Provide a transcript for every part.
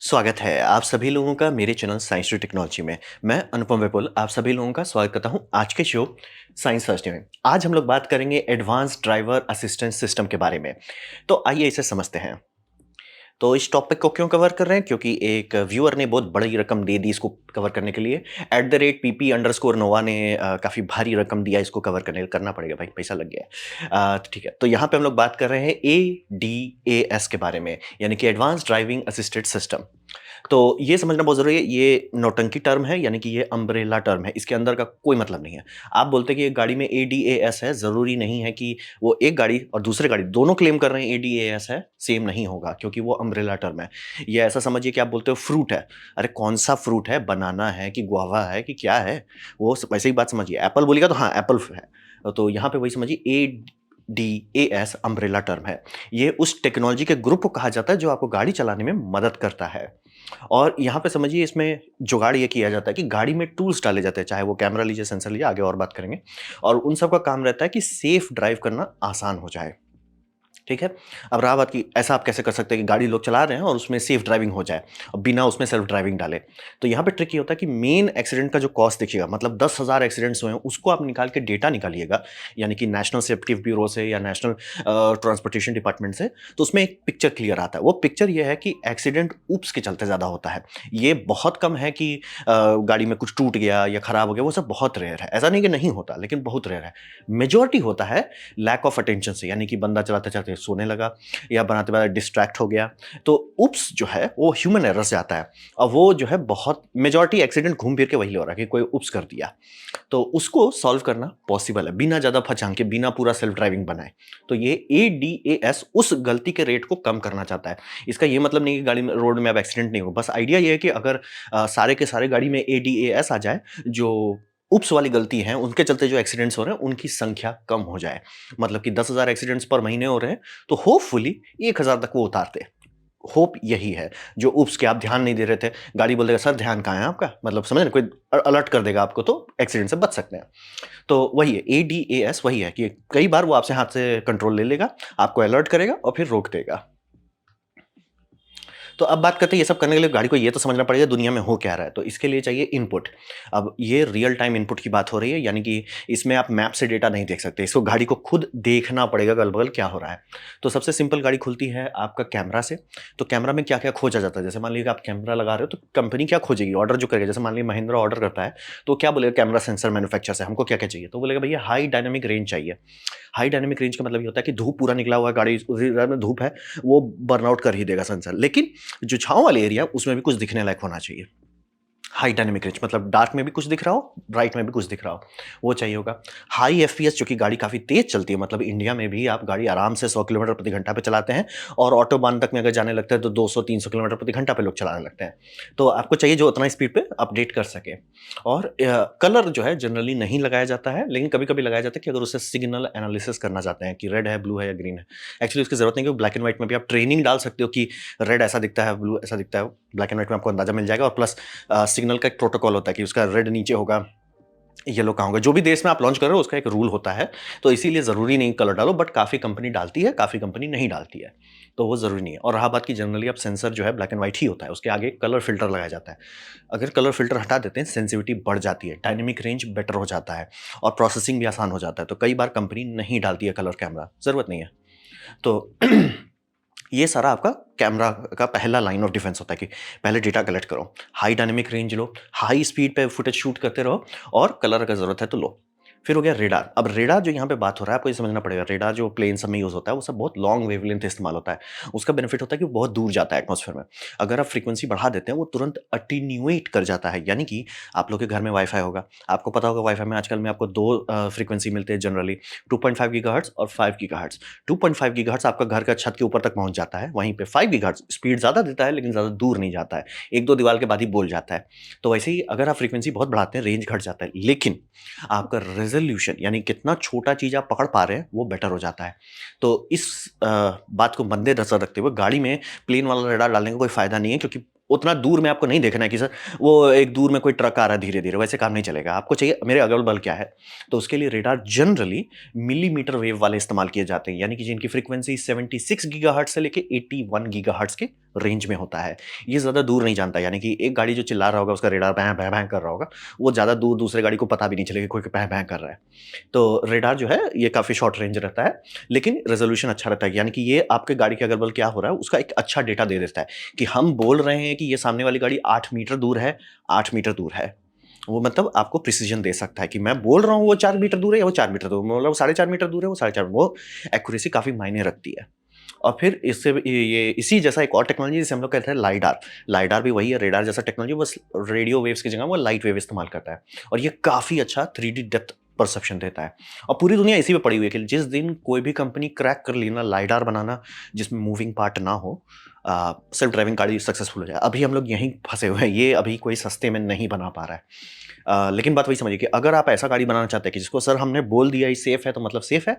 स्वागत है आप सभी लोगों का मेरे चैनल साइंस टू टेक्नोलॉजी में। मैं अनुपम विपुल आप सभी लोगों का स्वागत करता हूं आज के शो साइंस थर्सडे में। आज हम लोग बात करेंगे एडवांस ड्राइवर असिस्टेंस सिस्टम के बारे में। तो आइए इसे समझते हैं। तो इस टॉपिक को क्यों कवर कर रहे हैं? क्योंकि एक व्यूअर ने बहुत बड़ी रकम दे दी इसको कवर करने के लिए। @pp_नोवा ने काफ़ी भारी रकम दिया इसको कवर करना पड़ेगा भाई, पैसा लग गया है। तो ठीक है, तो यहाँ पे हम लोग बात कर रहे हैं ADAS के बारे में, यानी कि एडवांस ड्राइविंग असिस्टेड सिस्टम। तो ये समझना बहुत ज़रूरी है, ये नौटंकी टर्म है, यानी कि ये अम्ब्रेला टर्म है, इसके अंदर का कोई मतलब नहीं है। आप बोलते हैं कि एक गाड़ी में ADAS है, ज़रूरी नहीं है कि वो एक गाड़ी और दूसरी गाड़ी दोनों क्लेम कर रहे हैं ADAS है, सेम नहीं होगा, क्योंकि वो अम्ब्रेला टर्म है। ये ऐसा समझिए कि आप बोलते हो फ्रूट है, अरे कौन-सा फ्रूट है? बनाना है कि गुआवा है कि क्या है? वो वैसे ही बात समझिए। एप्पल बोलिएगा तो हाँ, एप्पल है। तो यहाँ पे वही समझिए ADAS अम्ब्रेला टर्म है। ये उस टेक्नोलॉजी के ग्रुप को कहा जाता है जो आपको गाड़ी चलाने में मदद करता है। और यहाँ पे समझिए इसमें जुगाड़ ये किया जाता है कि गाड़ी में टूल्स डाले जाते हैं, चाहे वो कैमरा लीजिए, सेंसर लीजिए, आगे और बात करेंगे। और उन सब का काम रहता है कि सेफ ड्राइव करना आसान हो जाए। ठीक है? अब रहा बात कि ऐसा आप कैसे कर सकते हैं कि गाड़ी लोग चला रहे हैं और उसमें सेफ ड्राइविंग हो जाए और बिना उसमें सेल्फ ड्राइविंग डाले। तो यहाँ पे ट्रिक ये होता है कि मेन एक्सीडेंट का जो कॉस्ट देखिएगा, मतलब 10,000 एक्सीडेंट्स हुए हैं, उसको आप निकाल के डेटा निकालिएगा, यानी कि नेशनल सेफ्टी ब्यूरो से या नेशनल ट्रांसपोर्टेशन डिपार्टमेंट से। तो उसमें एक पिक्चर क्लियर आता है। वो पिक्चर ये है कि एक्सीडेंट ऊप्स के चलते ज़्यादा होता है। ये बहुत कम है कि गाड़ी में कुछ टूट गया या खराब हो गया, वो सब बहुत रेयर है। ऐसा नहीं कि नहीं होता, लेकिन बहुत रेयर है। मेजॉरिटी होता है लैक ऑफ अटेंशन से, यानी कि बंदा चलाते-चलाते सोने लगा या बनाते-बनाते डिस्ट्रैक्ट हो गया। तो उप्स जो है वो ह्यूमन एरर से आता है और वो जो है बहुत मेजॉरिटी एक्सीडेंट घूम फिर के वही हो रहा है कि कोई उप्स कर दिया। तो उसको सॉल्व करना पॉसिबल है बिना ज़्यादा फचांके, बिना पूरा सेल्फ ड्राइविंग बनाए। तो ये ADAS उस गलती के रेट को कम करना चाहता है। इसका ये मतलब नहीं कि गाड़ी में रोड में अब एक्सीडेंट नहीं हो, बस आइडिया ये है कि अगर सारे के सारे गाड़ी में ADAS आ जाए, जो उप्स वाली गलती है उनके चलते जो एक्सीडेंट्स हो रहे हैं उनकी संख्या कम हो जाए। मतलब कि 10,000 एक्सीडेंट्स पर महीने हो रहे हैं, तो होपफुली 1,000 तक वो उतारते। होप यही है, जो उप्स के आप ध्यान नहीं दे रहे थे, गाड़ी बोल देगा सर ध्यान कहाँ है आपका? मतलब समझ रहे हैं? कोई अलर्ट कर देगा आपको, तो एक्सीडेंट से बच सकते हैं। तो वही है ADAS, वही है कि कई बार वो आपसे हाथ से कंट्रोल ले लेगा, आपको अलर्ट करेगा और फिर रोक देगा। तो अब बात करते हैं, ये सब करने के लिए गाड़ी को ये तो समझना पड़ेगा दुनिया में हो क्या रहा है, तो इसके लिए चाहिए इनपुट। अब ये रियल टाइम इनपुट की बात हो रही है, यानी कि इसमें आप मैप से डेटा नहीं देख सकते, इसको गाड़ी को खुद देखना पड़ेगा अगल-बगल क्या हो रहा है। तो सबसे सिंपल गाड़ी खुलती है आपका कैमरा से। तो कैमरा में क्या-क्या खोजा जाता है, जैसे मान लीजिए आप कैमरा लगा रहे हो तो कंपनी क्या खोजेगी, ऑर्डर जो करेगा, जैसे मान लीजिए महिंद्रा ऑर्डर करता है, तो क्या बोलेगा कैमरा सेंसर मैन्युफैक्चरर से हमको क्या-क्या चाहिए, तो बोलेगा भैया हाई डायनामिक रेंज चाहिए। हाई डायनामिक रेंज का मतलब ये होता है कि धूप पूरा निकला हुआ है, गाड़ी उसी में धूप है, वो बर्न आउट कर ही देगा सेंसर। लेकिन जो छाँव वाले एरिया उसमें भी कुछ दिखने लायक होना चाहिए। हाई डायनामिक रेंज मतलब डार्क में भी कुछ दिख रहा हो, ब्राइट में भी कुछ दिख रहा हो, वो चाहिए होगा। हाई एफपीएस, जो कि गाड़ी काफ़ी तेज़ चलती है, मतलब इंडिया में भी आप गाड़ी आराम से 100 किलोमीटर प्रति घंटा पे चलाते हैं और ऑटोबान तक में अगर जाने लगते हैं तो 200-300 किलोमीटर प्रति घंटा पे लोग चलाने लगते हैं। तो आपको चाहिए जो उतना स्पीड पे अपडेट कर सके। और कलर जो है जनरली नहीं लगाया जाता है, लेकिन कभी-कभी लगाया जाता है कि अगर उसे सिग्नल एनालिसिस करना चाहते हैं कि रेड है, ब्लू है या ग्रीन है। एक्चुअली उसकी ज़रूरत नहीं है, ब्लैक एंड व्हाइट में भी आप ट्रेनिंग डाल सकते हो कि रेड ऐसा दिखता है, ब्लू ऐसा दिखता है। ब्लैक एंड व्हाइट में आपको अंदाज़ा मिल जाएगा और प्लस सिग्नल का एक प्रोटोकॉल होता है कि उसका रेड नीचे होगा, येलो कहाँ होगा। जो भी देश में आप लॉन्च कर रहे हो उसका एक रूल होता है, तो इसीलिए ज़रूरी नहीं कलर डालो, बट काफ़ी कंपनी डालती है, काफ़ी कंपनी नहीं डालती है, तो वो ज़रूरी नहीं है। और रहा बात कि जनरली अब सेंसर जो है ब्लैक एंड व्हाइट ही होता है, उसके आगे कलर फ़िल्टर लगाया जाता है। अगर कलर फ़िल्टर हटा देते हैं, सेंसिटिविटी बढ़ जाती है, डायनामिक रेंज बेटर हो जाता है और प्रोसेसिंग भी आसान हो जाता है, तो कई बार कंपनी नहीं डालती है कलर कैमरा, ज़रूरत नहीं है। तो ये सारा आपका कैमरा का पहला लाइन ऑफ डिफेंस होता है कि पहले डेटा कलेक्ट करो, हाई डायनामिक रेंज लो, हाई स्पीड पे फुटेज शूट करते रहो और कलर अगर ज़रूरत है तो लो। फिर हो गया रेडार। अब रेडार जो यहाँ पे बात हो रहा है, आपको ये समझना पड़ेगा, रेडार जो प्लेन सब में यूज़ होता है, वो सब बहुत लॉन्ग वेवलेंथ इस्तेमाल होता है। उसका बेनिफिट होता है कि वो बहुत दूर जाता है एटमॉस्फेयर में। अगर आप फ्रीक्वेंसी बढ़ा देते हैं, वो तुरंत अटेन्यूएट कर जाता है, यानी कि आप लोग के घर में वाई-फाई होगा, आपको पता होगा वाई-फाई में आजकल में आपको 2 फ्रीक्वेंसी मिलते हैं जनरली, 2.5 गीगाहर्ट्ज़ और 5 गीगाहर्ट्ज़। 2.5 गीगाहर्ट्ज़ आपका घर का छत के ऊपर तक पहुँच जाता है, वहीं पे 5 गीगाहर्ट्ज़ स्पीड ज़्यादा देता है लेकिन ज़्यादा दूर नहीं जाता है, 1-2 दीवार के बाद ही बोल जाता है। तो वैसे ही अगर आप फ्रीक्वेंसी बहुत बढ़ाते हैं, रेंज घट जाता है, लेकिन आपका रेज़ोल्यूशन यानी कितना छोटा चीज़ आप पकड़ पा रहे हैं, वो बेटर हो जाता है। तो इस बात को मद्देनज़र रखते हुए गाड़ी में प्लेन वाला रेडार डालने का कोई फ़ायदा नहीं है, क्योंकि उतना दूर में आपको नहीं देखना है कि सर वो एक दूर में कोई ट्रक आ रहा है धीरे-धीरे, वैसे काम नहीं चलेगा। आपको चाहिए मेरे अगल-बगल क्या है? तो उसके लिए रेडार जनरली मिलीमीटर वेव वाले इस्तेमाल किए जाते हैं, यानी कि जिनकी फ्रीक्वेंसी 76 गीगाहर्ट्ज़ से लेके 81 गीगाहर्ट्ज़ के रेंज में होता है। ये ज़्यादा दूर नहीं जानता, यानी कि एक गाड़ी जो चिल्ला रहा होगा, उसका रेडार भैं, भैं, भैं कर रहा होगा, वो ज़्यादा दूर दूसरे गाड़ी को पता भी नहीं चलेगा कोई भैं, भैं कर रहा है। तो रेडार जो है, ये काफ़ी शॉर्ट रेंज रहता है, लेकिन रिज़ॉल्यूशन अच्छा रहता है, यानी कि ये आपके गाड़ी के अगल-बगल क्या हो रहा है, उसका एक अच्छा डेटा दे देता है कि हम बोल रहे हैं कि ये सामने वाली गाड़ी 8 मीटर दूर है, 8 मीटर दूर है। वो मतलब आपको प्रिसिजन दे सकता है कि मैं बोल रहा हूँ वो 4 मीटर दूर है या वो 4 मीटर दूर है, मतलब 4.5 मीटर दूर है, वो 4.5 वो एक्यूरेसी काफ़ी मायने रखती है। और फिर इससे ये इसी जैसा एक और टेक्नोलॉजी जिसे हम लोग कहते हैं लाइडार। लाइडार भी वही है, रेडार जैसा टेक्नोलॉजी, बस रेडियो वेव्स की जगह वो लाइट वेव इस्तेमाल करता है। और ये काफ़ी अच्छा 3D डेप्थ परसेप्शन देता है। और पूरी दुनिया इसी पे पड़ी हुई है कि जिस दिन कोई भी कंपनी क्रैक कर ली ना लाइडार बनाना, जिसमें मूविंग पार्ट ना हो, सेल्फ ड्राइविंग गाड़ी सक्सेसफुल हो जाए। अभी हम लोग यहीं फंसे हुए हैं, ये अभी कोई सस्ते में नहीं बना पा रहा है। लेकिन बात वही समझिए कि अगर आप ऐसा गाड़ी बनाना चाहते हैं कि जिसको सर हमने बोल दिया ये सेफ है तो मतलब सेफ है,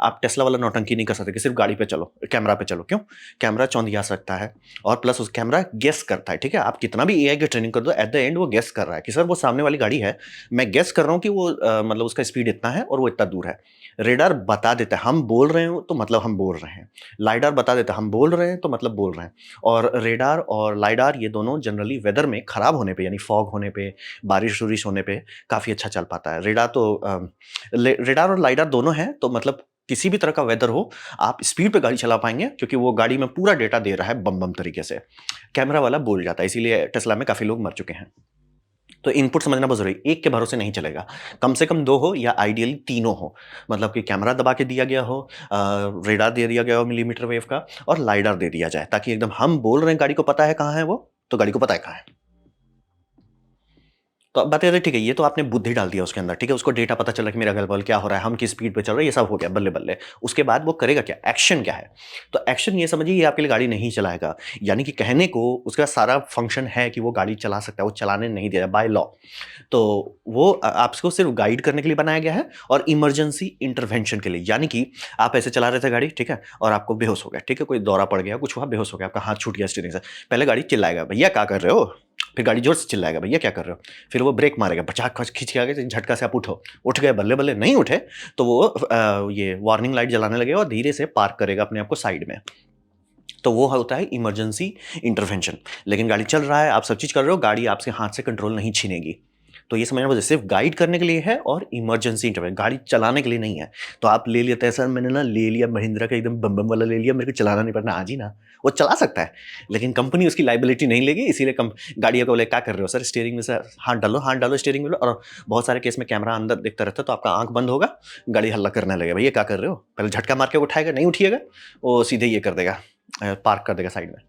आप टेस्ला वाला नौटंकी नहीं कर सकते कि सिर्फ गाड़ी पे चलो, कैमरा पे चलो। क्यों? कैमरा चौंधिया सकता है, और प्लस उस कैमरा गेस करता है, ठीक है? आप कितना भी एआई की ट्रेनिंग कर दो, एट द एंड वो गेस कर रहा है कि सर वो सामने वाली गाड़ी है, मैं गेस कर रहा हूँ कि वो मतलब उसका स्पीड इतना है और वो इतना दूर है। रेडार बता देता है, हम बोल रहे हो तो मतलब हम बोल रहे हैं। लाइडार बता देता है, हम बोल रहे हैं तो मतलब बोल रहे हैं। और रेडार और लाइडार ये दोनों जनरली वेदर में खराब होने पे, यानी फॉग होने पे, बारिश-वारिश होने पे काफ़ी अच्छा चल पाता है। रेडार और लाइडार दोनों हैं, तो मतलब किसी भी तरह का वेदर हो, आप स्पीड पे गाड़ी चला पाएँगे, क्योंकि वो गाड़ी में पूरा डेटा दे रहा है बम-बम तरीके से। कैमरा वाला भूल जाता है, इसीलिए टेस्ला में काफ़ी लोग मर चुके हैं। तो इनपुट समझना बहुत ज़रूरी है, एक के भरोसे नहीं चलेगा। कम से कम 2 हो या आइडियली तीनों हो। मतलब कि कैमरा दबा के दिया गया हो, रेडार दे दिया गया हो मिलीमीटर वेव का, और लाइडार दे दिया जाए, ताकि एकदम हम बोल रहे हैं गाड़ी को पता है कहाँ है वो, तो गाड़ी को पता है कहाँ है। तो अब बात ये है, ठीक है, ये तो आपने बुद्धि डाल दिया उसके अंदर, ठीक है? उसको डेटा पता चला कि मेरे अगल-बगल क्या हो रहा है, हम किस स्पीड पे चल रहे हैं, ये सब हो गया बल्ले-बल्ले। उसके बाद वो करेगा क्या? एक्शन क्या है? तो एक्शन ये समझिए, ये आपके लिए गाड़ी नहीं चलाएगा। यानी कि कहने को उसका सारा फंक्शन है कि वो गाड़ी चला सकता है, वो चलाने नहीं दे रहा बाय लॉ। तो वो आपको सिर्फ गाइड करने के लिए बनाया गया है, और इमरजेंसी इंटरवेंशन के लिए। यानी कि आप ऐसे चला रहे थे गाड़ी, ठीक है? और आपको बेहोश हो गया, ठीक है? कोई दौरा पड़ गया, कुछ हुआ, बेहोश हो गया, आपका हाथ छूट गया स्टीयरिंग से। पहले गाड़ी चिल्लाएगा, "भैया क्या कर रहे हो?" फिर गाड़ी जोर से चिल्लाएगा, "भैया क्या कर रहे हो?" फिर वो ब्रेक मारेगा, पचाक खच खींच के आगे, झटका से आप उठो। उठ गए, बल्ले-बल्ले, नहीं उठे, तो वो ये वार्निंग लाइट जलाने लगेगा और धीरे से पार्क करेगा अपने आप को साइड में। तो वो होता है इमरजेंसी इंटरवेंशन। लेकिन गाड़ी चल रहा है, आप सब चीज़ कर रहे हो, गाड़ी आपसे हाथ से कंट्रोल नहीं छीनेगी। तो ये समझना मुझे सिर्फ गाइड करने के लिए है और इमरजेंसी इंटरवेंशन, गाड़ी चलाने के लिए नहीं है। तो आप ले लेते हैं, सर मैंने ना ले लिया महिंद्रा का एकदम बम बम वाला ले लिया, मेरे को चलाना नहीं पड़ना। हाँ जी ना, वो चला सकता है, लेकिन कंपनी उसकी लायबिलिटी नहीं लेगी, इसीलिए गाड़ियों को बोले क्या कर रहे हो सर, स्टीयरिंग में से हाथ डालो स्टीयरिंग में। और बहुत सारे केस में कैमरा अंदर देखता रहता है, तो आपका आंख बंद होगा, गाड़ी हल्ला करने लगेगा, भैया क्या कर रहे हो, पहले झटका मार के उठाएगा, नहीं उठिएगा, वो सीधे ये कर देगा, पार्क कर देगा साइड में।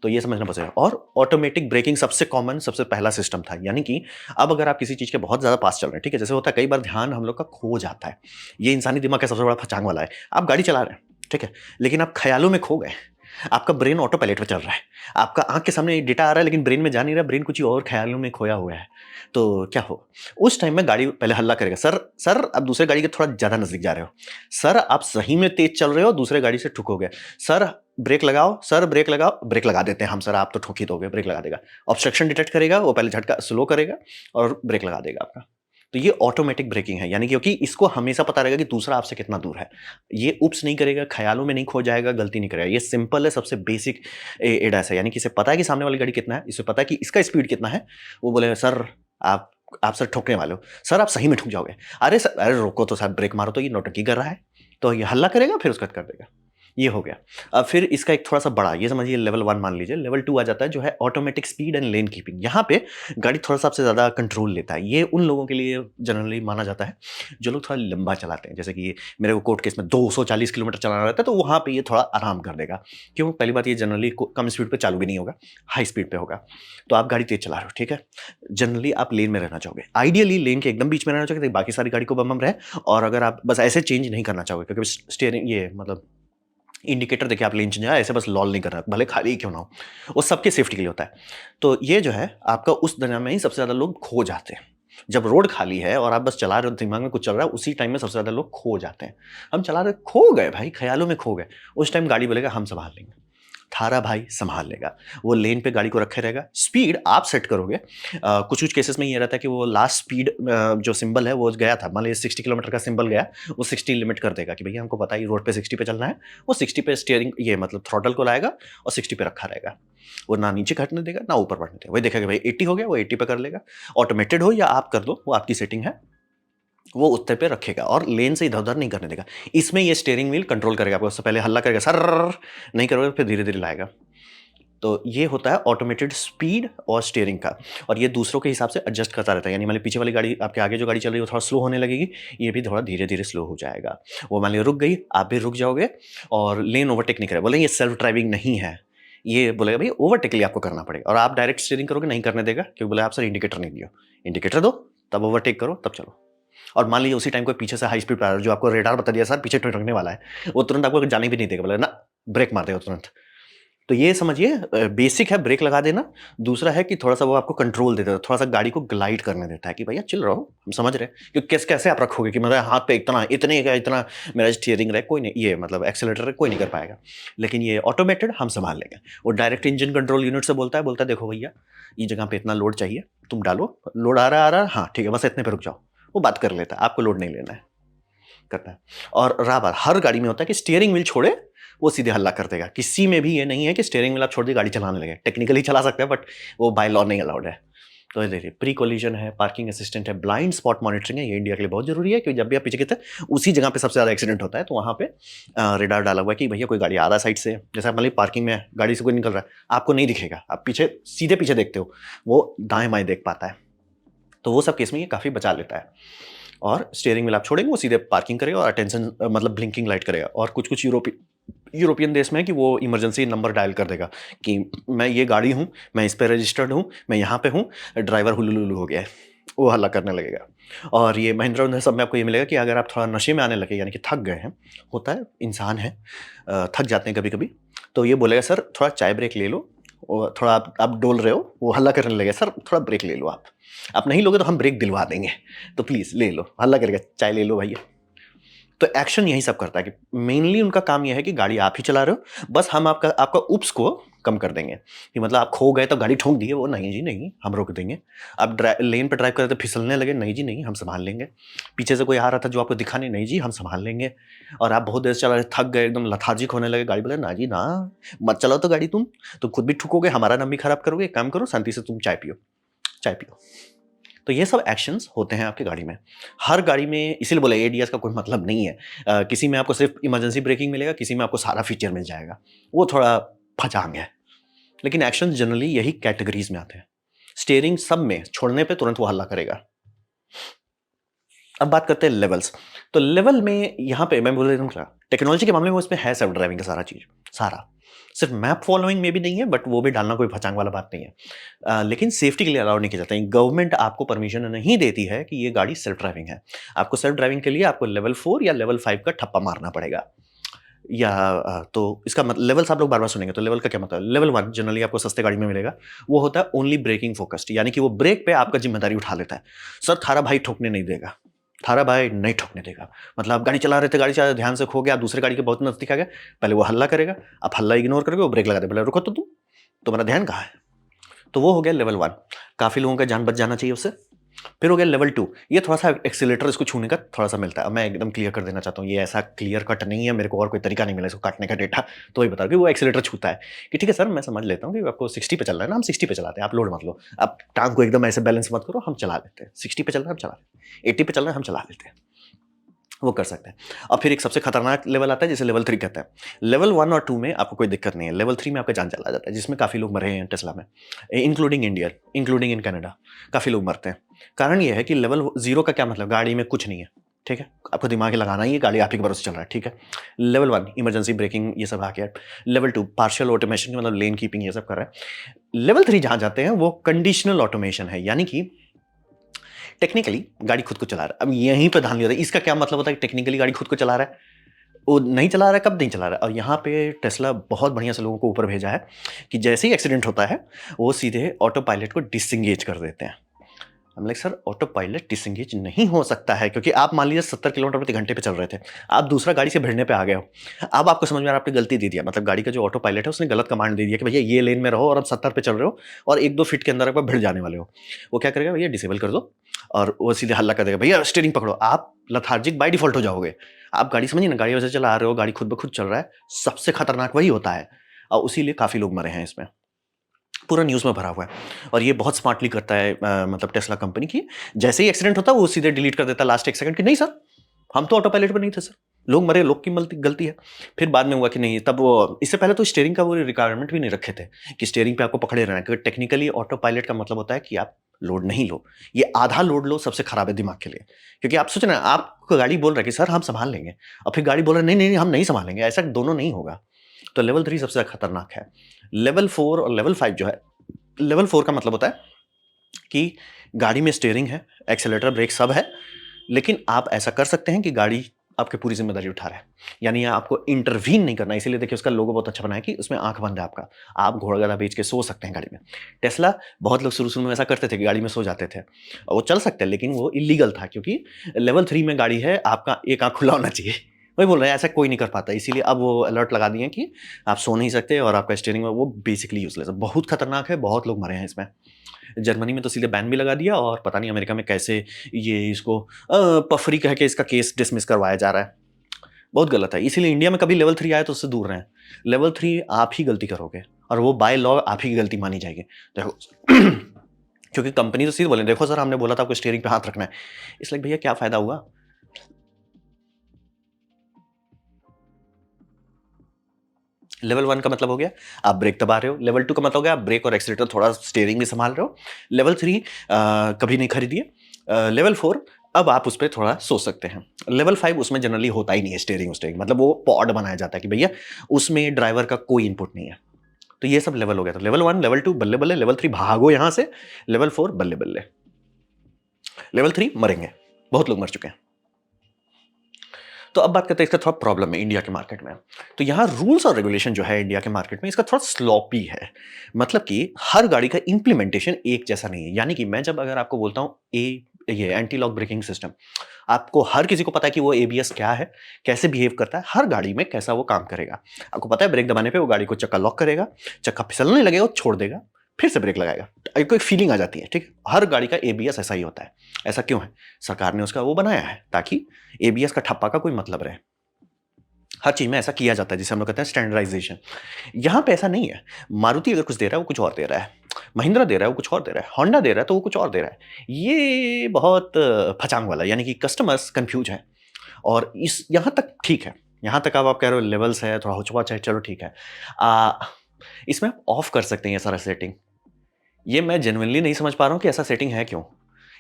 तो ये समझना पड़ेगा। और ऑटोमेटिक ब्रेकिंग सबसे कॉमन, सबसे पहला सिस्टम था, यानी कि अब अगर आप किसी चीज़ के बहुत ज़्यादा पास चल रहे हैं, ठीक है, जैसे होता है कई बार ध्यान हम लोग का खो जाता है, ये इंसानी दिमाग का सबसे बड़ा फचांग वाला है। आप गाड़ी चला रहे हैं, ठीक है, लेकिन आप ख्यालों में खो गए, आपका ब्रेन ऑटो पायलट पे चल रहा है, आपका आंख के सामने डेटा आ रहा है, लेकिन ब्रेन में जा नहीं रहा, ब्रेन कुछ और ख्यालों में खोया हुआ है। तो क्या हो, उस टाइम में गाड़ी पहले हल्ला करेगा, सर सर आप दूसरे गाड़ी के थोड़ा ज़्यादा नज़दीक जा रहे हो, सर आप सही में तेज़ चल रहे हो, दूसरे गाड़ी से ठुकोगे, सर ब्रेक लगाओ, सर ब्रेक लगाओ, ब्रेक लगा देते हैं हम, सर आप तो ठोक ही दोगे, ब्रेक लगा देगा। ऑब्स्ट्रक्शन डिटेक्ट करेगा, वो पहले झटका स्लो करेगा और ब्रेक लगा देगा आपका। तो ये ऑटोमेटिक ब्रेकिंग है, यानी क्योंकि इसको हमेशा पता रहेगा कि दूसरा आपसे कितना दूर है। ये ऊप्स नहीं करेगा, ख़यालों में नहीं खो जाएगा, गलती नहीं करेगा। ये सिंपल है, सबसे बेसिक एडास है, यानी कि इसे पता है कि सामने वाली गाड़ी कितना है, इसे पता है कि इसका स्पीड कितना है। वो बोलेगा, सर आप सर ठोकने वाले हो, सर आप सही में ठुक जाओगे। अरे सर, अरे रोको तो सर, ब्रेक मारो, तो ये नौटंकी कर रहा है। तो ये हल्ला करेगा, फिर उसका कर देगा। ये हो गया। अब फिर इसका एक थोड़ा-सा बड़ा, ये समझिए लेवल 1 मान लीजिए, लेवल 2 आ जाता है जो है automatic speed and lane keeping. यहाँ पे गाड़ी थोड़ा-सा आपसे ज़्यादा कंट्रोल लेता है। ये उन लोगों के लिए जनरली माना जाता है, जो लोग थोड़ा लंबा चलाते हैं। जैसे कि मेरे को कोर्ट केस में 240 किलोमीटर चलाना रहता है, तो वहाँ पे ये थोड़ा आराम कर देगा। क्यों? पहली बात, ये जनरली को कम स्पीड पे चालू भी नहीं होगा, हाई स्पीड पे होगा। तो आप गाड़ी तेज़ चला रहे हो, ठीक है? जनरली आप लेन में रहना चाहोगे। आइडियली लेन के एकदम बीच में रहना चाहोगे, ताकि बाकी सारी गाड़ी को बम-बम रहे, और अगर आप बस ऐसे चेंज नहीं करना चाहोगे, क्योंकि स्टीयरिंग ये मतलब इंडिकेटर देके आप लेन चेंज, ऐसे बस लॉल नहीं करना, भले खाली ही क्यों ना हो, वो सबके सेफ्टी के लिए होता है। तो ये जो है आपका, उस दुनिया में ही सबसे ज़्यादा लोग खो जाते हैं। जब रोड खाली है और आप बस चला रहे हो, दिमाग में कुछ चल रहा है, उसी टाइम में सबसे ज़्यादा लोग खो जाते हैं। हम चला रहे, खो गए भाई, ख्यालों में खो गए। उस टाइम गाड़ी बोलेगा हम सँभाल लेंगे। थारा भाई संभाल लेगा, वो लेन पे गाड़ी को रखे रहेगा, स्पीड आप सेट करोगे। कुछ-कुछ केसेस में ये रहता है कि वो लास्ट स्पीड जो सिंबल है वो गया था, मान लीजिए 60 किलोमीटर का सिंबल गया, वो 60 लिमिट कर देगा कि भैया हमको पता है रोड पे 60 पे चलना है, वो 60 पे स्टीयरिंग ये मतलब थ्रॉटल को लाएगा और 60 पे रखा रहेगा। वो ना नीचे घटने देगा, ना ऊपर बढ़ने देगा, वही देखेगा भाई 80 हो गया, वो 80 पे कर लेगा। ऑटोमेटेड हो या आप कर दो, वो आपकी सेटिंग है, वो उत्ते पे रखेगा और लेन से इधर-उधर नहीं करने देगा। इसमें ये स्टीयरिंग व्हील कंट्रोल करेगा आपको, उससे पहले हल्ला करेगा सर्र नहीं करोगे फिर धीरे-धीरे लाएगा। तो ये होता है ऑटोमेटेड स्पीड और स्टीयरिंग का, और ये दूसरों के हिसाब से एडजस्ट करता रहता है। यानी मान लीजिए पीछे वाली गाड़ी आपके आगे जो गाड़ी चल रही है वो थोड़ा स्लो होने लगेगी, ये भी थोड़ा धीरे-धीरे स्लो हो जाएगा। वो मान लीजिए रुक गई, आप भी रुक जाओगे और लेन ओवरटेक नहीं करेगा। बोलेंगे ये सेल्फ ड्राइविंग नहीं है, ये बोलेगा भई ओवरटेक के लिए आपको करना पड़ेगा, और आप डायरेक्ट स्टीयरिंग करोगे नहीं करने देगा, क्योंकि बोले आप सर इंडिकेटर नहीं दिया। इंडिकेटर दो, तब ओवरटेक करो, तब चलो। और मान लीजिए उसी टाइम कोई पीछे से हाई स्पीड पे आ रहा है, जो आपको रेडार बता दिया सर पीछे टकराने वाला है, वो तुरंत आपको जाने भी नहीं देगा, बोलेगा ना ब्रेक मार देगा तुरंत। तो ये समझिए बेसिक है ब्रेक लगा देना। दूसरा है कि थोड़ा-सा वो आपको कंट्रोल देता है, थोड़ा-सा गाड़ी को ग्लाइड करने देता है कि भैया चिल रहो, हम समझ रहे हैं। क्योंकि कैसे आप रखोगे कि मतलब हाथ पे इतना इतने का इतना मेरा स्टीयरिंग रहे, कोई नहीं, ये मतलब एक्सेलेरेटर कोई नहीं कर पाएगा। लेकिन ये ऑटोमेटेड हम सँभाल लेंगे। वो डायरेक्ट इंजन कंट्रोल यूनिट से बोलता है देखो भैया, ये जगह पे इतना लोड चाहिए, तुम डालो, लोड आ रहा है, हाँ ठीक है, बस इतने पे रुक जाओ। वो बात कर लेता है, आपको लोड नहीं लेना है, करता है। और रहा बात, हर गाड़ी में होता है कि स्टीयरिंग व्हील छोड़े वो सीधे हल्ला कर देगा। किसी में भी ये नहीं है कि स्टीयरिंग व्हील आप छोड़ दिए गाड़ी चलाने लगे। टेक्निकली चला सकते हैं बट वो बाय लॉ नहीं अलाउड है। तो ये देखिए प्री कोलिजन है, पार्किंग असिस्टेंट है, ब्लाइंड स्पॉट मॉनिटरिंग है। ये इंडिया के लिए बहुत जरूरी है क्योंकि जब भी आप पीछे गिरते हैं उसी जगह पे सबसे ज्यादा एक्सीडेंट होता है। तो वहाँ पे रेडार डाला हुआ है कि भैया कोई गाड़ी आ रहा है साइड से, जैसे आप मान लीजिए पार्किंग में गाड़ी से कोई निकल रहा है, आपको नहीं दिखेगा, आप पीछे सीधे पीछे देखते हो, वो दाएं बाएं देख पाता है। तो वो सब केस में ये काफी बचा लेता है। और स्टीयरिंग व्हील आप छोड़ेंगे वो सीधे पार्किंग करेगा और अटेंशन मतलब ब्लिंकिंग लाइट करेगा। और कुछ कुछ यूरोपियन देश में है कि वो इमरजेंसी नंबर डायल कर देगा कि मैं ये गाड़ी हूँ, मैं इस पे रजिस्टर्ड हूँ, मैं यहाँ पे हूँ, ड्राइवर हुलुलुलु हो गया है, वो हल्ला करने लगेगा। और ये महिंद्रा उन सब में आपको ये मिलेगा कि अगर आप थोड़ा नशे में आने लगे, यानी कि थक गए हैं, होता है इंसान है, थक जाते हैं कभी कभी, तो ये बोलेगा सर थोड़ा चाय ब्रेक ले लो, और थोड़ा आप डोल रहे हो, वो हल्ला करने लगेगा सर थोड़ा ब्रेक ले लो, आप नहीं लोगे तो हम ब्रेक दिलवा देंगे, तो प्लीज़ ले लो, हल्ला करेगा चाय ले लो भैया। तो एक्शन यही सब करता है कि मेनली उनका काम यह है कि गाड़ी आप ही चला रहे हो, बस हम आपका आपका उप्स को कम कर देंगे कि मतलब आप खो गए तो गाड़ी ठोक दिए, वो नहीं जी नहीं, हम रोक देंगे। आप लेन पर ड्राइव कर रहे थे फिसलने लगे, नहीं जी नहीं, हम संभाल लेंगे। पीछे से कोई आ रहा था जो आपको दिखा नहीं, नहीं जी हम संभाल लेंगे। और आप बहुत देर से चला रहे, थक गए, एकदम लथार्जिक होने लगे, गाड़ी बोले ना जी ना, मत चलाओ तो गाड़ी, तुम खुद भी ठुकोगे, हमारा नाम भी खराब करोगे, एक काम करो शांति से तुम चाय पियो, चाय पियो। तो ये सब एक्शंस होते हैं आपकी गाड़ी में, हर गाड़ी में। इसीलिए बोला एडीएस का कोई मतलब नहीं है। किसी में आपको सिर्फ इमरजेंसी ब्रेकिंग मिलेगा, किसी में आपको सारा फीचर मिल जाएगा, वो थोड़ा फचांग है। लेकिन एक्शन जनरली यही कैटेगरीज में आते हैं। स्टीयरिंग सब में छोड़ने पे तुरंत वो हल्ला करेगा। अब बात करते हैं लेवल्स। तो लेवल में यहाँ पे मैं बोल रहा हूँ टेक्नोलॉजी के मामले में उसमें है सेल्फ ड्राइविंग का सारा चीज, सारा सिर्फ मैप फॉलोइंग में भी नहीं है, बट वो भी डालना कोई फचांग वाला बात नहीं है। लेकिन सेफ्टी के लिए अलाउ नहीं किया जाता है। गवर्नमेंट आपको परमिशन नहीं देती है कि ये गाड़ी सेल्फ ड्राइविंग है। आपको सेल्फ ड्राइविंग के लिए आपको लेवल 4 या लेवल 5 का ठप्पा मारना पड़ेगा। या तो इसका मतलब लेवल्स आप लोग बार बार सुनेंगे, तो लेवल का क्या मतलब है? लेवल 1 जनरली आपको सस्ते गाड़ी में मिलेगा, वो होता है ओनली ब्रेकिंग फोकस्ड, यानी कि वो ब्रेक पे आपका जिम्मेदारी उठा लेता है। सर थारा भाई ठोकने नहीं देगा, थारा भाई नहीं ठोकने देगा। मतलब आप गाड़ी चला रहे थे, गाड़ी चला ध्यान से खो गया, दूसरे गाड़ी के बहुत नजदीक आ गया, पहले वो हल्ला करेगा, आप हल्ला इग्नोर करके वो ब्रेक लगा दे, बोले रुको तो तुम, तुम्हारा ध्यान कहाँ है? तो वो हो गया लेवल 1। काफी लोगों का जान बच जाना चाहिए उससे। फिर हो गया लेवल 2, ये थोड़ा सा एक्सीलेटर इसको छूने का थोड़ा सा मिलता है। अब मैं एकदम क्लियर कर देना चाहता हूँ, ये ऐसा क्लियर कट नहीं है, मेरे को और कोई तरीका नहीं मिला इसको काटने का डेटा, तो वही बता कि वो एक्सीलेटर छूता है कि ठीक है सर मैं समझ लेता हूँ कि आपको 60 पे चलना है ना, हम 60 पे चलाते हैं, आप लोड मत लो, आप टांग को एकदम ऐसे बैलेंस मत करो, हम चला लेते हैं। 60 पे चलना है हम चला लेते हैं, 80 पे चलना है हम चला लेते हैं, वो कर सकते हैं। और फिर एक सबसे खतरनाक लेवल आता है जिसे लेवल 3 कहते हैं। लेवल 1 और 2 में आपको कोई दिक्कत नहीं है, लेवल 3 में आपका जान चला जाता है, जिसमें काफ़ी लोग मरे हैं टेस्ला में, including India, including in Canada, काफ़ी लोग मरते हैं। कारण ये है कि लेवल 0 का क्या मतलब, गाड़ी में कुछ नहीं है, ठीक है, आपको दिमाग ही लगाना ही है, गाड़ी आप ही के भरोसे चल रहा है, ठीक है। लेवल 1 इमरजेंसी ब्रेकिंग ये सब आ गया। लेवल 2 पार्शियल ऑटोमेशन, मतलब लेन कीपिंग ये सब कर रहा है। लेवल 3 जहाँ जाते हैं वो कंडीशनल ऑटोमेशन है, यानी कि टेक्निकली गाड़ी खुद को चला रहा है। अब यहीं पर ध्यान दिया था, इसका क्या मतलब होता है कि टेक्निकली गाड़ी खुद को चला रहा है, वो नहीं चला रहा है, कब नहीं चला रहा है। और यहाँ पे टेस्ला बहुत बढ़िया से लोगों को ऊपर भेजा है कि जैसे ही एक्सीडेंट होता है वो सीधे ऑटो पायलट को डिसएंगेज कर देते हैं। हम like sir auto pilot disengage नहीं हो सकता है, क्योंकि आप मान लीजिए 70 किलोमीटर प्रति घंटे पे चल रहे थे, आप दूसरा गाड़ी से भिड़ने पे आ गए हो। अब आपको समझ में आ रहा है आपने गलती दे दिया, मतलब गाड़ी का जो ऑटो पायलट है उसने गलत कमांड दे दिया कि भैया ये लेन में रहो और अब 70 पे चल रहे हो और 1-2 फीट के अंदर आप भिड़ जाने वाले हो। वो क्या करेगा, भैया डिसेबल कर दो और वो सीधे हल्ला कर देगा, भैया स्टीयरिंग पकड़ो। आप लेथार्जिक बाय डिफ़ॉल्ट हो जाओगे। आप गाड़ी समझिए ना, गाड़ी वैसे चला रहे हो, गाड़ी खुद ब खुद चल रहा है, सबसे खतरनाक वही होता है और उसीलिए काफ़ी लोग मरे हैं इसमें। पूरा न्यूज़ में भरा हुआ है और ये बहुत स्मार्टली करता है मतलब टेस्ला कंपनी की। जैसे ही एक्सीडेंट होता है वो सीधे डिलीट कर देता है लास्ट 1 सेकंड कि नहीं सर, हम तो ऑटो पायलट पे नहीं थे सर। लोग मरे, लोग की मल्टी गलती है। फिर बाद में हुआ कि नहीं, तब वो इससे पहले तो स्टीयरिंग का वो रिक्वायरमेंट भी नहीं रखे थे कि स्टीयरिंग पे आपको पकड़े रहना है, क्योंकि टेक्निकली ऑटो पायलट का मतलब होता है कि आप लोड नहीं लो। ये आधा लोड लो सबसे खराब है दिमाग के लिए। क्योंकि आप सोच रहे हैं, आपको गाड़ी बोल रहा है कि सर हम सँभाल लेंगे और फिर गाड़ी बोल रहा है नहीं, नहीं हम नहीं सँभालेंगे, ऐसा दोनों नहीं होगा। तो लेवल 3 सबसे ज़्यादा खतरनाक है। लेवल 4 और लेवल 5 जो है, लेवल 4 का मतलब होता है कि गाड़ी में स्टीयरिंग है, एक्सेलेरेटर, ब्रेक सब है, लेकिन आप ऐसा कर सकते हैं कि गाड़ी आपकी पूरी ज़िम्मेदारी उठा रहा है। यानी आपको इंटरवीन नहीं करना है, इसीलिए देखिए उसका लोगो बहुत अच्छा बना है कि उसमें आँख बंद है आपका। आप घोड़ा-गधा बेच के सो सकते हैं गाड़ी में। टेस्ला, बहुत लोग शुरू-शुरू में ऐसा करते थे कि गाड़ी में सो जाते थे। और वो चल सकते हैं लेकिन वो इल्लीगल था, क्योंकि लेवल 3 में गाड़ी है, आपका एक आँख खुला होना चाहिए। वही बोल रहे हैं, ऐसा कोई नहीं कर पाता, इसीलिए अब वो अलर्ट लगा दिए हैं कि आप सो नहीं सकते और आपका स्टीयरिंग वो बेसिकली यूज़लेस है। बहुत खतरनाक है, बहुत लोग मरे हैं इसमें। जर्मनी में तो सीधे बैन भी लगा दिया और पता नहीं अमेरिका में कैसे ये इसको पफरी कह के इसका केस डिसमिस करवाया जा रहा है। बहुत गलत है, इसीलिए इंडिया में कभी लेवल 3 आए तो उससे दूर रहें। लेवल 3 आप ही गलती करोगे और वो बाय लॉ आप ही की गलती मानी जाएगी। देखो क्योंकि कंपनी तो सीधे बोले, देखो सर हमने बोला था आपको स्टीयरिंग पे हाथ रखना है। इसलिए भैया क्या फ़ायदा हुआ? लेवल 1 का मतलब हो गया, आप ब्रेक दबा रहे हो। लेवल 2 का मतलब हो गया, आप ब्रेक और एक्सीलरेटर थोड़ा स्टीयरिंग भी सँभाल रहे हो। लेवल 3 कभी नहीं खरीदिए। लेवल 4 अब आप उस पे थोड़ा सोच सकते हैं। लेवल 5 उसमें जनरली होता ही नहीं है स्टीयरिंग मतलब वो पॉड बनाया जाता है कि भैया उसमें ड्राइवर का कोई इनपुट नहीं है। तो ये सब लेवल हो गया था। लेवल 1, लेवल 2 बल्ले-बल्ले, लेवल 3 भागो यहाँ से, लेवल 4 बल्ले-बल्ले। लेवल 3 मरेंगे, बहुत लोग मर चुके हैं। तो अब बात करते हैं इसका थोड़ा प्रॉब्लम है इंडिया के मार्केट में। तो यहाँ रूल्स और रेगुलेशन जो है इंडिया के मार्केट में इसका थोड़ा स्लॉपी है। मतलब कि हर गाड़ी का इम्प्लीमेंटेशन एक जैसा नहीं है। यानी कि मैं जब अगर आपको बोलता हूँ ये एंटी लॉक ब्रेकिंग सिस्टम, आपको हर किसी को पता है कि वो एबीएस क्या है, कैसे बिहेव करता है, हर गाड़ी में कैसा वो काम करेगा। आपको पता है ब्रेक दबाने पे वो गाड़ी को चक्का लॉक करेगा, चक्का फिसलने लगेगा वो छोड़ देगा, फिर से ब्रेक लगाएगा। आपको एक फीलिंग आ जाती है, ठीक है? हर गाड़ी का एबीएस ऐसा ही होता है। ऐसा क्यों है? सरकार ने उसका वो बनाया है ताकि एबीएस का ठप्पा का कोई मतलब रहे। हर चीज़ में ऐसा किया जाता है जिसे हम लोग कहते हैं स्टैंडर्डाइजेशन। यहाँ पे ऐसा नहीं है। मारुति अगर कुछ दे रहा है वो कुछ और दे रहा है। महिंद्रा दे रहा है वो कुछ और दे रहा है। होंडा दे रहा है तो वो कुछ और दे रहा है। ये बहुत फचांग वाला, यानी कि कस्टमर्स कन्फ्यूज हैं और इस यहाँ तक ठीक है। यहाँ तक अब आप कह रहे हो लेवल्स है, थोड़ा होच-पोच है, चलो ठीक है। अ, इसमें आप ऑफ कर सकते हैं ये सारा सेटिंग। ये मैं जेनुइनली नहीं समझ पा रहा हूँ कि ऐसा सेटिंग है क्यों?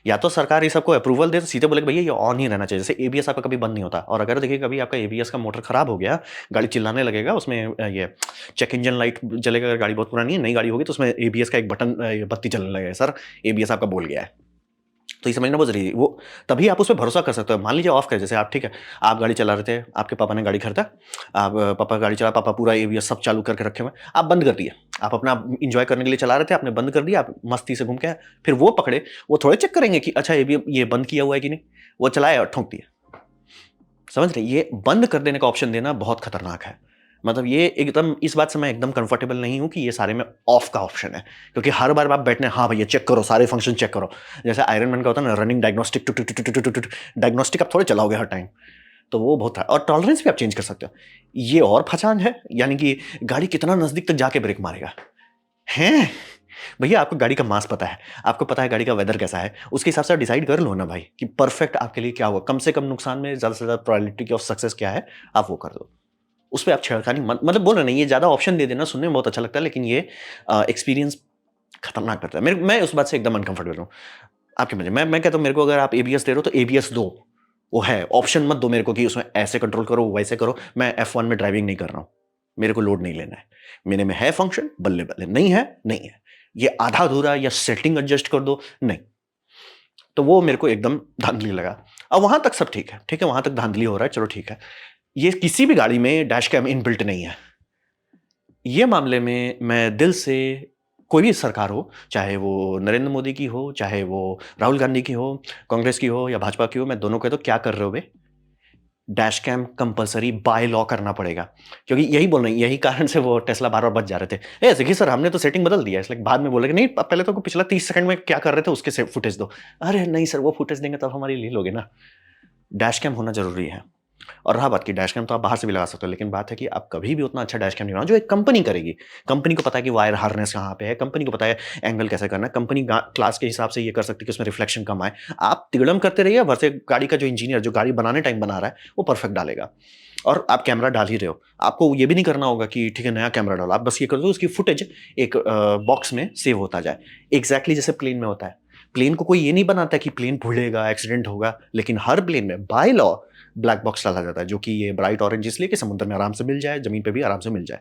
या तो सरकार ये सबको अप्रूवल दे तो सीधे बोले कि भैया ये ऑन ही रहना चाहिए। जैसे एबीएस आपका कभी बंद नहीं होता और अगर देखिए कभी आपका एबीएस का मोटर खराब हो गया, गाड़ी चिल्लाने लगेगा, उसमें ये चेक इंजन लाइट जलेगा। अगर गाड़ी बहुत पुरानी है, नई गाड़ी होगी तो उसमें एबीएस का एक बटन बत्ती जलने लगेगा, सर एबीएस आपका बोल गया है। तो ये समझना बहुत ज़रूरी है। वो तभी आप उस पे भरोसा कर सकते हो। मान लीजिए ऑफ करें, जैसे आप ठीक है, आप गाड़ी चला रहे थे, आपके पापा ने गाड़ी खरीदा, आप पापा गाड़ी चला, पापा पूरा एबीएस सब चालू करके रखे हुए हैं, आप बंद कर दिए। आप अपना एन्जॉय करने के लिए चला रहे थे, आपने बंद कर दिया, आप मस्ती से घूम के आए, फिर वो पकड़े, वो थोड़े चेक करेंगे कि अच्छा ये बंद किया हुआ है कि नहीं, वो चलाए और ठोक दिया। समझ रहे हैं? ये बंद कर देने का ऑप्शन देना बहुत खतरनाक है। मतलब ये एकदम, इस बात से मैं एकदम कंफर्टेबल नहीं हूँ कि ये सारे में ऑफ का ऑप्शन है, क्योंकि हर बार आप बैठने, हाँ भैया चेक करो, सारे फंक्शन चेक करो। जैसे आयरन मैन का होता है ना, रनिंग डायग्नोस्टिक, टुट टुट टुट टुट टुट टुट, डायग्नोस्टिक आप थोड़े चलाओगे हर टाइम। तो वो बहुत है और टॉलरेंस भी आप चेंज कर सकते हो। ये और फचान है, यानी कि गाड़ी कितना नजदीक तक जाके ब्रेक मारेगा। हैं भैया, आपको गाड़ी का मास पता है, आपको पता है गाड़ी का वेदर कैसा है, उसके हिसाब से आप डिसाइड कर लो ना भाई कि परफेक्ट आपके लिए क्या होगा, कम से कम नुकसान में ज़्यादा से ज़्यादा प्रोबेबिलिटी ऑफ सक्सेस क्या है, आप वो कर दो। उस पे आप छेड़खानी मत, मतलब बोल रहे नहीं, ये ज़्यादा ऑप्शन दे देना सुनने में बहुत अच्छा लगता है, लेकिन ये एक्सपीरियंस खतरनाक करता है। मैं उस बात से एकदम अनकंफर्टेबल हूँ। आपकी मर्ज़ी। मैं कहता हूँ मेरे को अगर आप एबीएस दे रहे हो तो एबीएस दो। वो है, ऑप्शन मत दो मेरे को कि उसमें ऐसे कंट्रोल करो, वैसे करो। मैं F1 में ड्राइविंग नहीं कर रहा हूँ। मेरे को लोड नहीं लेना है। मेरे में है फंक्शन, बल्ले-बल्ले, नहीं है, नहीं है। ये आधा-अधूरा या सेटिंग एडजस्ट कर दो, नहीं। तो वो मेरे को एकदम धांधली लगा। अब वहाँ तक सब ठीक है, वहाँ तक धांधली हो रहा है, चलो ठीक है। ये किसी भी गाड़ी में डैश कैम इनबिल्ट नहीं है। ये मामले में मैं दिल से कोई भी सरकार हो, चाहे वो नरेंद्र मोदी की हो, चाहे वो राहुल गांधी की हो, कांग्रेस की हो या भाजपा की हो, मैं दोनों कहता हूँ क्या कर रहे हो बे? Dash cam compulsory by law करना पड़ेगा। क्योंकि यही बोल रहे हैं, यही कारण से वो टेस्ला बार-बार बच जा रहे थे। देखिए सर हमने तो सेटिंग बदल दिया है। इसलिए बाद में बोले कि नहीं पहले तो पिछला 30 सेकंड में क्या कर रहे थे उसके से फुटेज दो। अरे नहीं सर वो फुटेज देंगे तब हमारी ले लोगे ना। डैश कैम होना ज़रूरी है। और रहा बात कि डैश कैम तो आप बाहर से भी लगा सकते हो, लेकिन बात है कि आप कभी भी उतना अच्छा डैश कैम नहीं बनाओ जो एक कंपनी करेगी। कंपनी को पता है कि वायर हार्नेस कहाँ पे है, कंपनी को पता है एंगल कैसे करना है, कंपनी क्लास के हिसाब से ये कर सकती है कि उसमें रिफ्लेक्शन कम आए। आप तिगड़म करते रहिए, वैसे गाड़ी का जो इंजीनियर जो गाड़ी बनाने टाइम बना रहा है वो परफेक्ट डालेगा। और आप कैमरा डाल ही रहे हो, आपको ये भी नहीं करना होगा कि ठीक है नया कैमरा डालो, आप बस ये कर दो उसकी फुटेज एक बॉक्स में सेव होता जाए, एग्जैक्टली जैसे प्लेन में होता है। प्लेन को कोई ये नहीं बनाता कि प्लेन भूलेगा एक्सीडेंट होगा, लेकिन हर प्लेन में बाय लॉ ब्लैक बॉक्स डाला जाता है, जो कि ये ब्राइट ऑरेंज इसलिए कि समुद्र में आराम से मिल जाए, जमीन पे भी आराम से मिल जाए।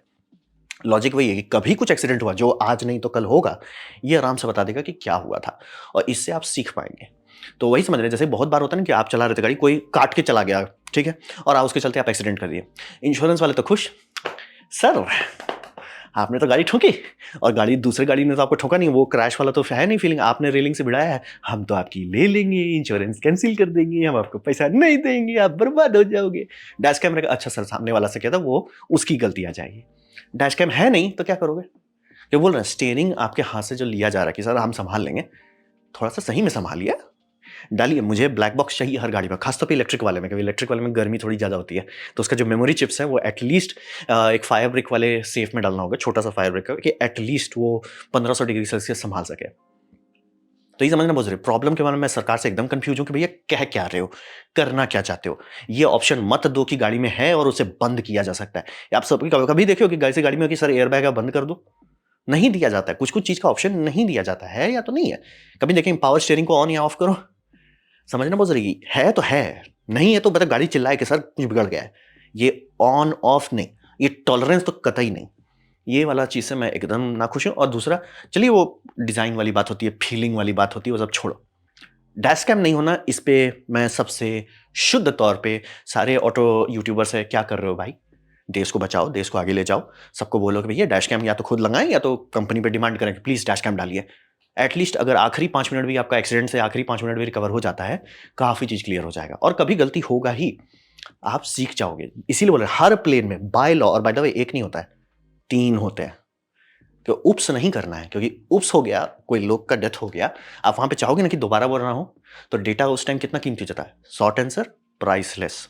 लॉजिक वही है कि कभी कुछ एक्सीडेंट हुआ जो आज नहीं तो कल होगा, ये आराम से बता देगा कि क्या हुआ था और इससे आप सीख पाएंगे। तो वही समझ रहे हैं, जैसे बहुत बार होता है ना कि आप चला रहे थे गाड़ी, कोई काट के चला गया, ठीक है, और आप उसके चलते आप एक्सीडेंट कर दिए। इंश्योरेंस वाले तो खुश, सर आपने तो गाड़ी ठोकी और गाड़ी दूसरी गाड़ी ने तो आपको ठोका नहीं, वो क्रैश वाला तो है नहीं फीलिंग, आपने रेलिंग से भिड़ाया है, हम तो आपकी ले लेंगे, इंश्योरेंस कैंसिल कर देंगे, हम आपको पैसा नहीं देंगे, आप बर्बाद हो जाओगे। डैश कैमरे का अच्छा सर सामने वाला से कहता वो उसकी गलती आ जाएगी। डैश कैम है नहीं तो क्या करोगे? जो बोल रहे हैं स्टीयरिंग आपके हाथ से जो लिया जा रहा है कि सर हम संभाल लेंगे, थोड़ा सा सही में संभालिए, डालिए। मुझे ब्लैक बॉक्स चाहिए हर गाड़ी में, खासतौर पे इलेक्ट्रिक वाले में, क्योंकि इलेक्ट्रिक वाले में गर्मी थोड़ी ज़्यादा होती है, तो उसका जो मेमोरी चिप्स है वो एटलीस्ट एक फायर ब्रिक वाले सेफ में डालना होगा, छोटा सा फायर ब्रिक का, कि एटलीस्ट वो 1500 डिग्री सेल्सियस संभाल सके। तो ये समझना बहुत जरूरी। प्रॉब्लम के बारे में मैं सरकार से एकदम कंफ्यूज हूं कि भैया कह क्या रहे हो, करना क्या चाहते हो। ये ऑप्शन मत दो कि गाड़ी में है और उसे बंद किया जा सकता है। आप सब कभी देखियो कि गाड़ी से गाड़ी में कि सर एयर बैग बंद कर दो, नहीं दिया जाता है। कुछ कुछ चीज का ऑप्शन नहीं दिया जाता है या तो नहीं है। कभी देखें पावर स्टीयरिंग को ऑन या ऑफ करो, समझना बहुत जरूरी है। तो है, नहीं है तो बता गाड़ी चिल्लाए कि सर कुछ बिगड़ गया है। ये ऑन ऑफ नहीं, ये टॉलरेंस तो कतई नहीं। ये वाला चीज़ से मैं एकदम नाखुश हूँ। और दूसरा, चलिए वो डिज़ाइन वाली बात होती है, फीलिंग वाली बात होती है, वो सब छोड़ो। डैश कैम नहीं होना, इस पे मैं सबसे शुद्ध तौर पे सारे ऑटो यूट्यूबर्स है, क्या कर रहे हो भाई? देश को बचाओ, देश को आगे ले जाओ। सबको बोलो कि भैया डैश कैम या तो खुद लगाएं या तो कंपनी पे डिमांड करें कि प्लीज़ डैश कैम डालिए। एटलीस्ट अगर आखिरी 5 मिनट भी आपका एक्सीडेंट से आखिरी 5 मिनट भी रिकवर हो जाता है, काफ़ी चीज़ क्लियर हो जाएगा। और कभी गलती होगा ही, आप सीख जाओगे। इसीलिए बोल रहे हैं, हर प्लेन में बाय लॉ, और बाय द वे एक नहीं होता है, 3 होते हैं। तो उप्स नहीं करना है, क्योंकि उप्स हो गया, कोई लोग का डेथ हो गया, आप वहां पे चाहोगे ना कि दोबारा वो ना हो, तो डेटा उस टाइम कितना कीमती होता है, शॉर्ट आंसर प्राइसलेस।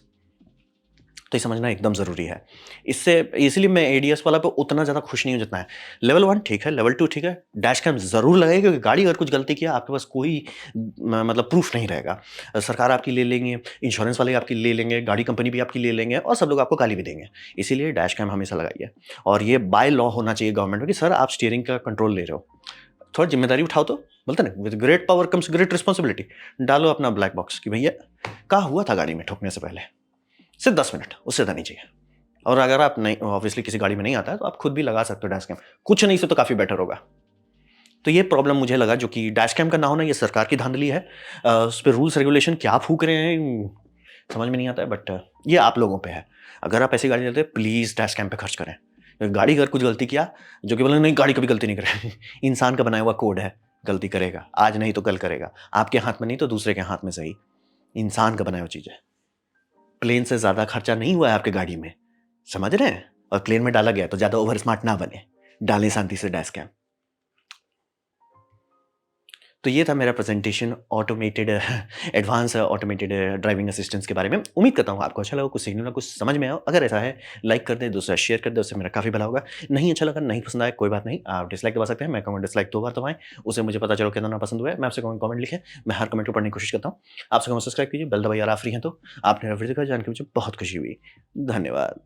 तो ये समझना एकदम जरूरी है। इससे इसलिए मैं एडीएस वाला पे उतना ज्यादा खुश नहीं हूं जितना है। लेवल 1 ठीक है, लेवल 2 ठीक है, डैश कैम जरूर लगेगा, क्योंकि गाड़ी अगर कुछ गलती किया आपके पास कोई मतलब प्रूफ नहीं रहेगा। सरकार आपकी ले लेंगे, इंश्योरेंस वाले आपकी ले लेंगे, गाड़ी कंपनी भी आपकी ले लेंगे, और सब लोग आपको गाली भी देंगे। इसीलिए डैश कैम हमेशा लगाइए। और ये बाय लॉ होना चाहिए गवर्नमेंट में कि सर आप स्टीयरिंग का कंट्रोल ले रहे हो, थोड़ा जिम्मेदारी उठाओ। तो बोलते ना with great power comes great responsibility. डालो अपना ब्लैक बॉक्स कि भैया क्या हुआ था गाड़ी में ठोकने से पहले, सिर्फ 10 मिनट, उससे ज़्यादा नहीं चाहिए। और अगर आप नहीं, ऑब्वियसली किसी गाड़ी में नहीं आता है, तो आप खुद भी लगा सकते हो डैश कैम, कुछ नहीं से तो काफ़ी बेटर होगा। तो ये प्रॉब्लम मुझे लगा, जो कि डैश कैम का ना होना ये सरकार की धांधली है। उस पर रूल्स रेगुलेशन क्या फूक रहे हैं समझ में नहीं आता है, बट ये आप लोगों पे है। अगर आप ऐसी गाड़ी लेते हैं, प्लीज़ डैश कैम पे खर्च करें। गाड़ी अगर कुछ गलती किया, जो कि बोले नहीं गाड़ी कभी गलती नहीं करे इंसान का बनाया हुआ कोड है, गलती करेगा, आज नहीं तो कल करेगा, आपके हाथ में नहीं तो दूसरे के हाथ में सही, इंसान का बनाया हुआ चीज़ है। प्लेन से ज़्यादा खर्चा नहीं हुआ है आपके गाड़ी में, समझ रहे हैं? और प्लेन में डाला गया तो ज़्यादा ओवर स्मार्ट ना बने, डालें शांति से डैश कैम। तो ये था मेरा presentation automated advance automated driving assistance के बारे में। उम्मीद करता हूँ आपको अच्छा लगा, कुछ सीखने में कुछ समझ में आया। अगर ऐसा है, लाइक कर दे, दूसरा शेयर कर दे, उससे मेरा काफ़ी भला होगा। नहीं अच्छा लगा, नहीं पसंद आया, कोई बात नहीं, आप डिसलाइक दबा सकते हैं। मैं कहूँगा डिसलाइक 2 बार दबाएं, उससे मुझे पता चलो कितना पसंद हुआ है। मैं आपसे कहूँगा कमेंट लिखें, मैं हर कमेंट को पढ़ने की कोशिश करता हूँ। आपसे कहूँगा सब्सक्राइब कीजिए, बेल दबाइए, अगर आप फ्री हैं तो। आपने मेरा वीडियो देखा, जान के मुझे बहुत खुशी हुई। धन्यवाद।